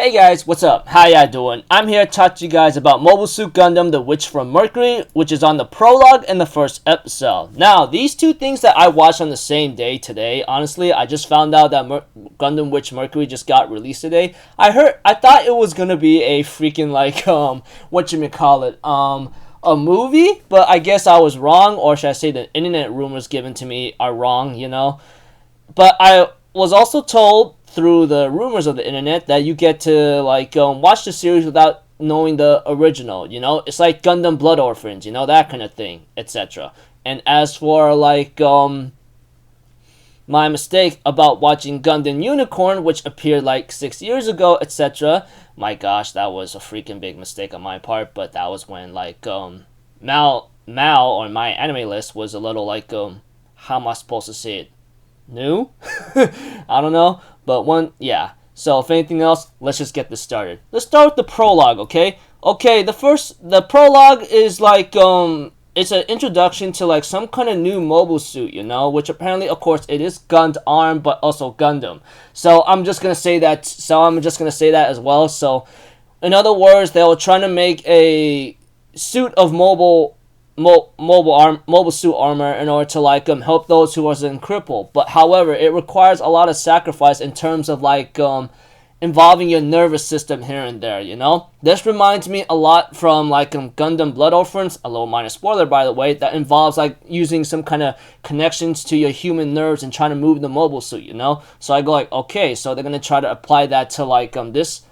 Hey guys, what's up? How ya doing? I'm here to talk to you guys about Mobile Suit Gundam, The Witch from Mercury, which is on the prologue in the first episode. Now, these two things that I watched on the same day today, honestly, I just found out that Gundam Witch Mercury just got released today. I thought it was gonna be a freaking a movie, but I guess I was wrong, or should I say the internet rumors given to me are wrong, But I was also told through the rumors of the internet that you get to watch the series without knowing the original, It's like Gundam Blood Orphans, that kind of thing, etc. And as for my mistake about watching Gundam Unicorn, which appeared 6 years ago, etc. My gosh, that was a freaking big mistake on my part, but that was when Mal on my anime list was a little how am I supposed to say it? New? I don't know. But so if anything else, let's just get this started. Let's start with the prologue, okay? Okay, the prologue is it's an introduction to some kind of new mobile suit, which apparently, of course, it is Gundam, but also Gundam. So I'm just gonna say that. As well. So, in other words, they were trying to make a suit of mobile suit armor in order to help those who wasn't crippled. But however, it requires a lot of sacrifice in terms of involving your nervous system here and there, This reminds me a lot from Gundam Blood Orphans, a little minor spoiler by the way, that involves using some kind of connections to your human nerves and trying to move the mobile suit, So I go okay, so they're gonna try to apply that to this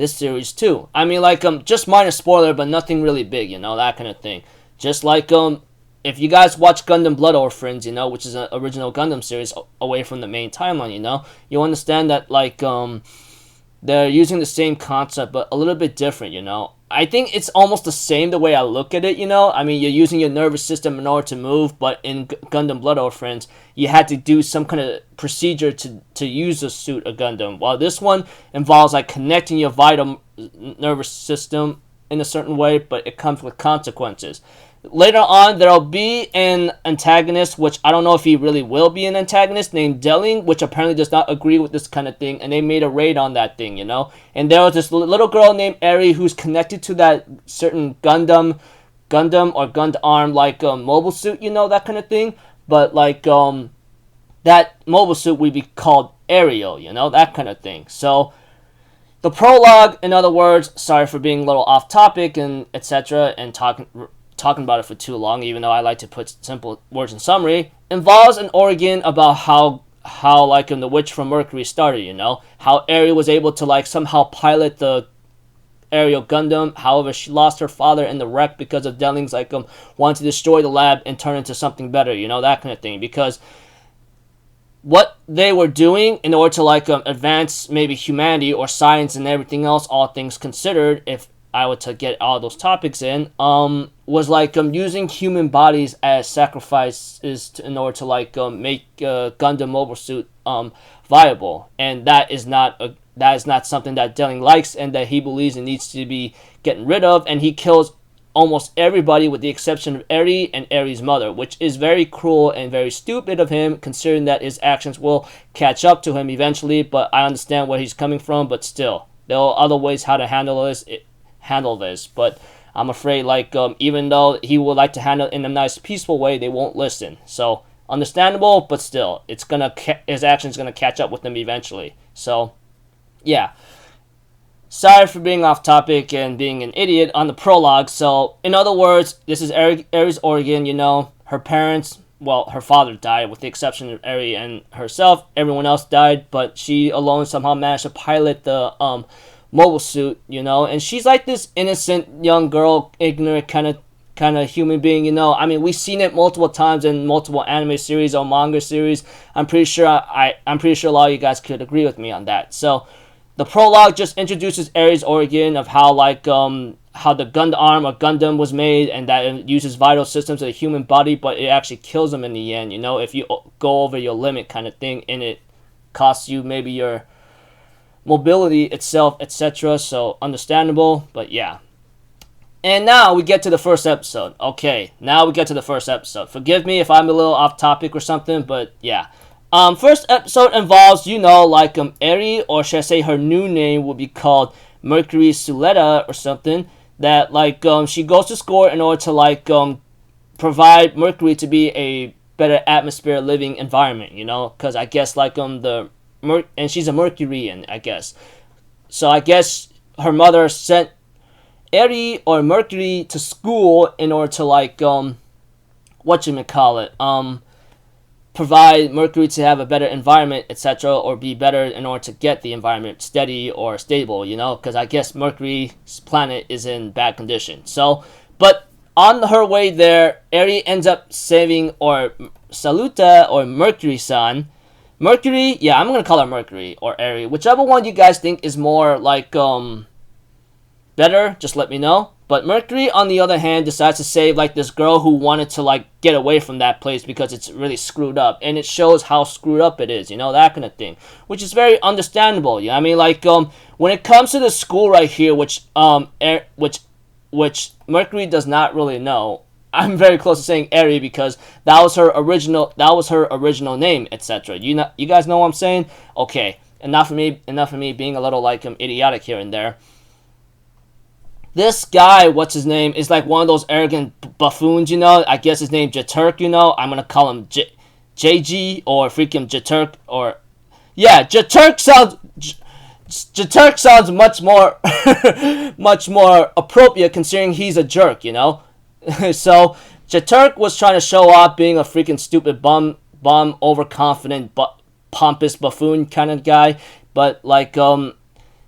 series too. I mean just minor spoiler, but nothing really big, that kind of thing. Just if you guys watch Gundam Blood Orphans, which is an original Gundam series away from the main timeline, you understand that they're using the same concept but a little bit different, I think it's almost the same the way I look at it, I mean, you're using your nervous system in order to move, but in Gundam Blood Orphans, you had to do some kind of procedure to use the suit of Gundam, while this one involves connecting your vital nervous system in a certain way, but it comes with consequences. Later on, there'll be an antagonist, which I don't know if he really will be an antagonist, named Delling, which apparently does not agree with this kind of thing, and they made a raid on that thing, And there was this little girl named Eri who's connected to that certain Gundam or Gundam mobile suit, that kind of thing. But that mobile suit would be called Ariel, that kind of thing. So the prologue, in other words, sorry for being a little off topic and etc. and talking about it for too long, even though I like to put simple words in summary, involves an origin about how the Witch from Mercury started, how Eri was able to somehow pilot the Ariel Gundam. However, she lost her father in the wreck because of Delling's wanting to destroy the lab and turn into something better, that kind of thing. Because what they were doing in order to advance maybe humanity or science and everything else, all things considered, if I were to get all those topics in, was using human bodies as sacrifices in order to make Gundam mobile suit viable, and that is not something that Delling likes and that he believes it needs to be getting rid of, and he kills almost everybody with the exception of Eri and Eri's mother, which is very cruel and very stupid of him, considering that his actions will catch up to him eventually. But I understand where he's coming from, but still, there are other ways how to handle this, but I'm afraid even though he would like to handle it in a nice peaceful way, they won't listen. So understandable, but still, his actions gonna catch up with him eventually. So yeah, sorry for being off topic and being an idiot on the prologue. So in other words, this is Eri's origin. Her parents, well, her father died with the exception of Eri and herself. Everyone else died, but she alone somehow managed to pilot the mobile suit, and she's this innocent young girl, ignorant kind of human being, I mean, we've seen it multiple times in multiple anime series or manga series. I'm pretty sure a lot of you guys could agree with me on that. So the prologue just introduces Eri's origin of how how the Gundam or Gundam was made, and that it uses vital systems of the human body, but it actually kills them in the end, if you go over your limit kind of thing, and it costs you maybe your mobility itself, etc. So understandable, but yeah. And now we get to the first episode. Okay, now we get to the first episode. Forgive me if I'm a little off topic or something, but yeah. First episode involves, like Eri, or should I say her new name would be called Mercury Suleta or something. That like she goes to school in order to like provide Mercury to be a better atmosphere living environment, because I guess like and she's a Mercurian, I guess. So I guess her mother sent Eri or Mercury to school in order to like provide Mercury to have a better environment, etc., or be better in order to get the environment steady or stable, because I guess Mercury's planet is in bad condition. So, but on her way there, Eri ends up saving or Saluta or Mercury-san. Mercury, yeah, I'm gonna call her Mercury or Eri, whichever one you guys think is more like better. Just let me know. But Mercury, on the other hand, decides to save like this girl who wanted to like get away from that place because it's really screwed up, and it shows how screwed up it is, that kind of thing, which is very understandable. I mean, like when it comes to the school right here, which Mercury does not really know. I'm very close to saying Eri because that was her original name, etc. You guys know what I'm saying? Okay, enough of me being a little like idiotic here and there. This guy, what's his name, is like one of those arrogant buffoons, I guess his name Jaturk, I'm gonna call him JG or freaking Jaturk or yeah, Jaturk sounds much more much more appropriate considering he's a jerk, So Jaturk was trying to show off being a freaking stupid bum, overconfident, pompous buffoon kind of guy, but like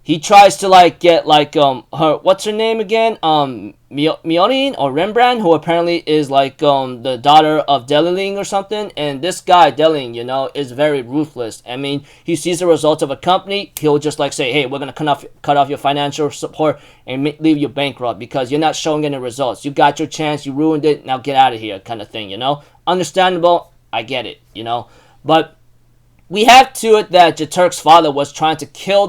he tries to like get like her, what's her name again, Mionin or Rembrandt, who apparently is like the daughter of Deliling or something. And this guy Deliling, is very ruthless. I mean, he sees the results of a company, he'll just like say, hey, we're gonna cut off your financial support and leave you bankrupt because you're not showing any results. You got your chance, you ruined it, now get out of here, kind of thing. Understandable, I get it. But we have to it that Jaturk's father was trying to kill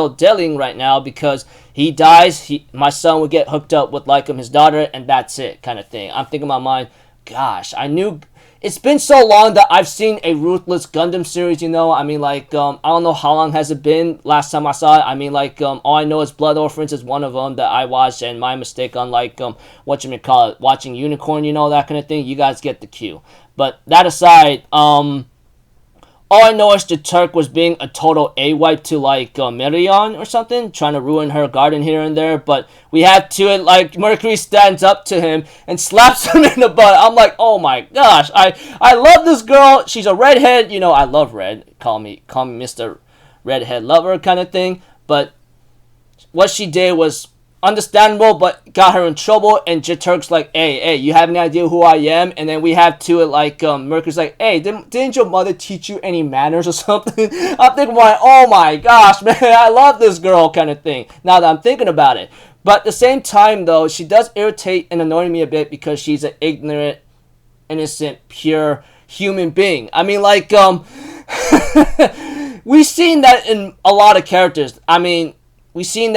Deling right now because he dies, my son would get hooked up with like his daughter, and that's it, kind of thing. I'm thinking in my mind, gosh, I knew it's been so long that I've seen a ruthless Gundam series. I mean, like I don't know how long has it been last time I saw it. I mean, like all I know is Blood Orphans is one of them that I watched, and my mistake on like watching Unicorn, that kind of thing. You guys get the cue. But that aside, all I know is the Turk was being a total A-wipe to like Merion or something, trying to ruin her garden here and there. But we have to it like Mercury stands up to him and slaps him in the butt. I'm like, oh my gosh, I love this girl. She's a redhead, I love red. Call me Mr. Redhead Lover kind of thing. But what she did was understandable, but got her in trouble. And Jaturk's like, hey, you have any idea who I am? And then we have to it like Mercury's like, hey, didn't your mother teach you any manners or something? I'm thinking, oh my gosh, man, I love this girl, kind of thing, now that I'm thinking about it. But at the same time, though, she does irritate and annoy me a bit because she's an ignorant, innocent, pure human being. I mean, like we've seen that in a lot of characters. I mean, we've seen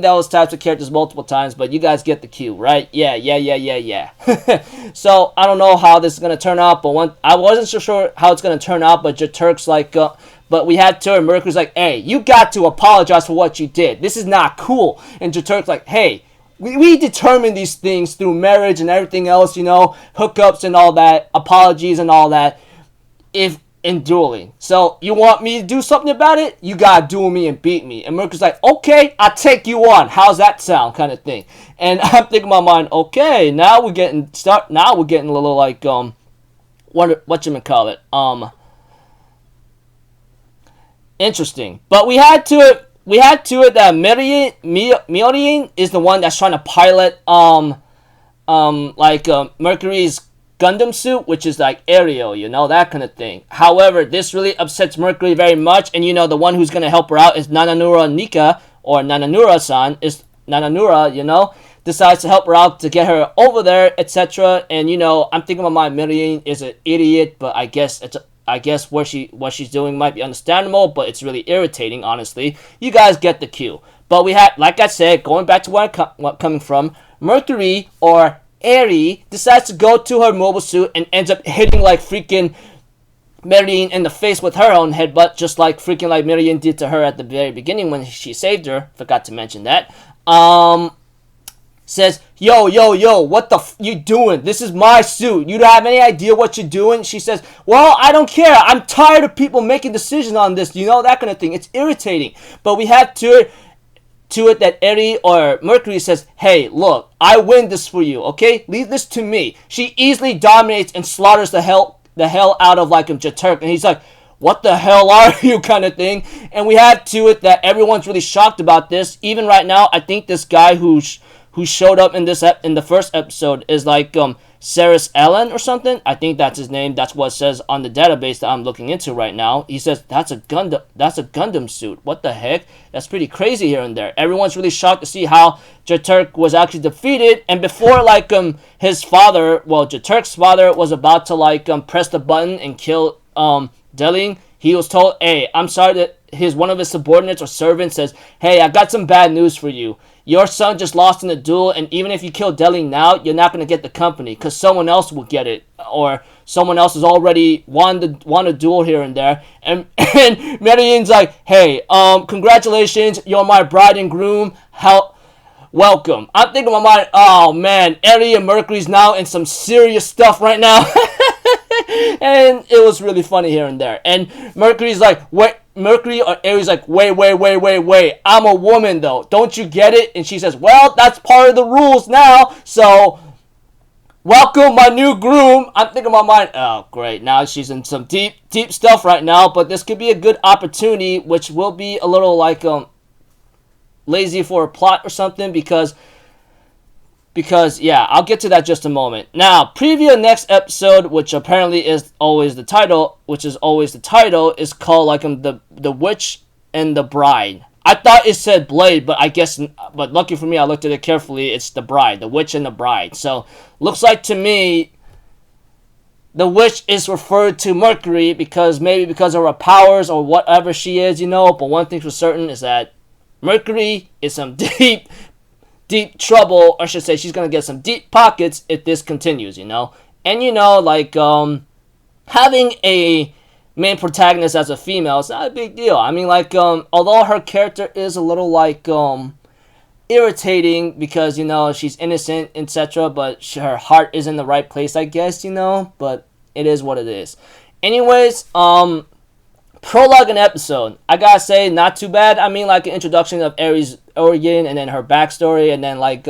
those types of characters multiple times, but you guys get the cue, right? Yeah. So I don't know how this is gonna turn out, but I wasn't so sure how it's gonna turn out. But Jaturk's like, but we had to, and Mercury's like, hey, you got to apologize for what you did. This is not cool. And Jaturk's like, hey, we determine these things through marriage and everything else, hookups and all that, apologies and all that. In dueling. So you want me to do something about it? You gotta duel me and beat me. And Mercury's like, okay, I'll take you on. How's that sound? Kind of thing. And I'm thinking in my mind, okay, now we're getting a little like interesting. But we had to it that Miorin is the one that's trying to pilot Mercury's Gundam suit, which is like aerial, that kind of thing. However, this really upsets Mercury very much, and the one who's going to help her out is Nananura Nika, or Nananura-san, is Nananura, decides to help her out to get her over there, etc. And, I'm thinking about my Miriam is an idiot, but I guess what she's doing might be understandable, but it's really irritating, honestly. You guys get the cue. But we had, like I said, going back to where I'm coming from, Mercury, or Eri, decides to go to her mobile suit and ends up hitting like freaking Marion in the face with her own headbutt, just like freaking like Marion did to her at the very beginning when she saved her. Forgot to mention that. Says, yo, what the you doing? This is my suit. You don't have any idea what you're doing? She says, well, I don't care. I'm tired of people making decisions on this, that kind of thing. It's irritating. But we have to it that Eri or Mercury says, hey, look, I win this for you, okay? Leave this to me. She easily dominates and slaughters the hell out of like Jaturk, and he's like, what the hell are you, kind of thing. And we have to it that everyone's really shocked about this. Even right now, I think this guy who showed up in the first episode is like Saris Allen or something. I think that's his name. That's what it says on the database that I'm looking into right now. He says that's a Gundam suit. What the heck? That's pretty crazy here and there. Everyone's really shocked to see how Jaturk was actually defeated. And before like his father, well, Jaturk's father was about to like press the button and kill Deling, he was told, hey, I'm sorry that one of his subordinates or servants says, hey, I got some bad news for you. Your son just lost in a duel, and even if you kill Deling now, you're not going to get the company, because someone else will get it, or someone else has already won a duel here and there. And Marion's like, hey, congratulations, you're my bride and groom, welcome. I'm thinking in my mind, oh man, Eri and Mercury's now in some serious stuff right now. And it was really funny here and there. And Mercury's like, what? Mercury or Eri's like, wait. I'm a woman though. Don't you get it? And she says, well, that's part of the rules now. So, welcome my new groom. I'm thinking in my mind, oh great. Now she's in some deep stuff right now. But this could be a good opportunity, which will be a little like lazy for a plot or something, because yeah, I'll get to that just a moment. Now, preview next episode, which apparently is always the title, is called like the Witch and the Bride. I thought it said Blade, but lucky for me, I looked at it carefully. It's the Bride, the Witch and the Bride. So, looks like to me, the Witch is referred to Mercury because of her powers or whatever she is, But one thing for certain is that Mercury is some deep trouble, or I should say she's going to get some deep pockets if this continues, And, like, having a main protagonist as a female is not a big deal. I mean, like, although her character is a little, like, irritating because, she's innocent, etc., but her heart is in the right place, I guess, but it is what it is. Anyways, prologue and episode, I gotta say, not too bad. I mean, like, an introduction of Eri's origin and then her backstory, and then like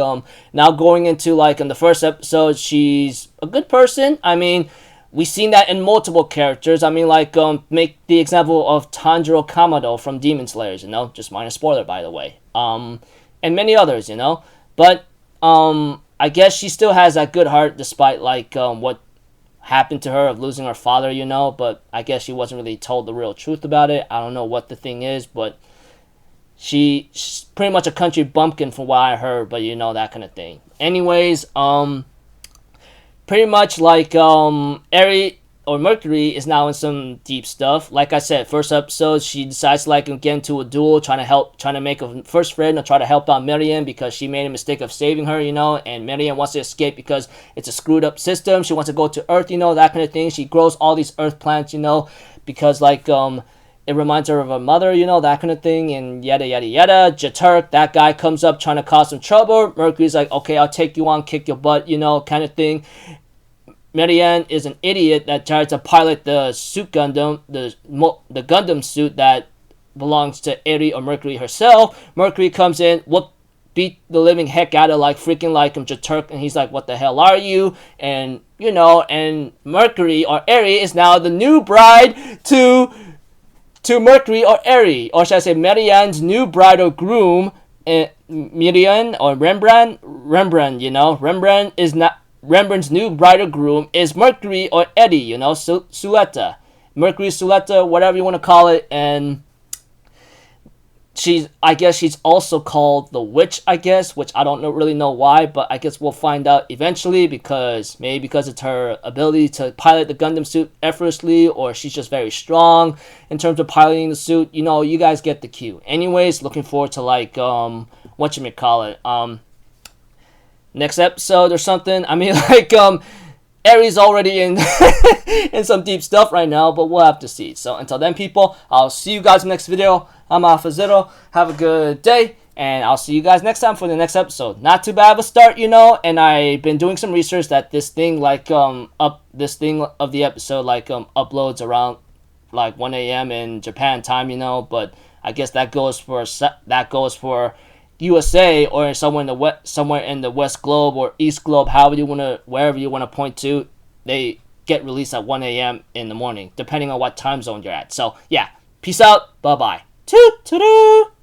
now going into like in the first episode, she's a good person. I mean, we've seen that in multiple characters. I mean, like make the example of Tanjiro Kamado from Demon Slayers, just minor spoiler by the way, and many others, but I guess she still has that good heart despite like what happened to her of losing her father, but I guess she wasn't really told the real truth about it. I don't know what the thing is, but she's pretty much a country bumpkin from what I heard, but that kind of thing. Anyways, pretty much like Eri or Mercury is now in some deep stuff. Like I said, first episode, she decides to like get into a duel, trying to make a first friend, or try to help out Marion because she made a mistake of saving her, and Marion wants to escape because it's a screwed up system. She wants to go to Earth, that kind of thing. She grows all these Earth plants, because like it reminds her of her mother, that kind of thing, and yada yada yada. Jaturk, that guy comes up trying to cause some trouble. Mercury's like, okay, I'll take you on, kick your butt, kind of thing. Marianne is an idiot that tries to pilot the suit Gundam, the Gundam suit that belongs to Eri or Mercury herself. Mercury comes in, beat the living heck out of like freaking like Jaturk, and he's like, what the hell are you? And and Mercury or Eri is now the new bride to Mercury or Eri, or should I say Marianne's new bride or groom. Marianne or Rembrandt, Rembrandt is not. Rembrandt's new bride or groom is Mercury or Eddie, Suletta. Mercury, Suletta, whatever you want to call it, and I guess she's also called the Witch, I guess, which I don't really know why, but I guess we'll find out eventually, because it's her ability to pilot the Gundam suit effortlessly, or she's just very strong in terms of piloting the suit. You guys get the cue. Anyways, looking forward to like whatchamacallit, next episode or something. I mean, like Aries already in in some deep stuff right now, but we'll have to see. So until then, people, I'll see you guys in the next video. I'm Alpha Zero. Have a good day, and I'll see you guys next time for the next episode. Not too bad of a start, you know, and I've been doing some research that this thing, like, this thing of the episode, like, uploads around, like, 1 a.m. in Japan time, you know, but I guess that goes for USA or somewhere in the West Globe or East Globe, wherever you wanna point to. They get released at 1 a.m. in the morning, depending on what time zone you're at. So yeah, peace out, bye bye. Toot toot.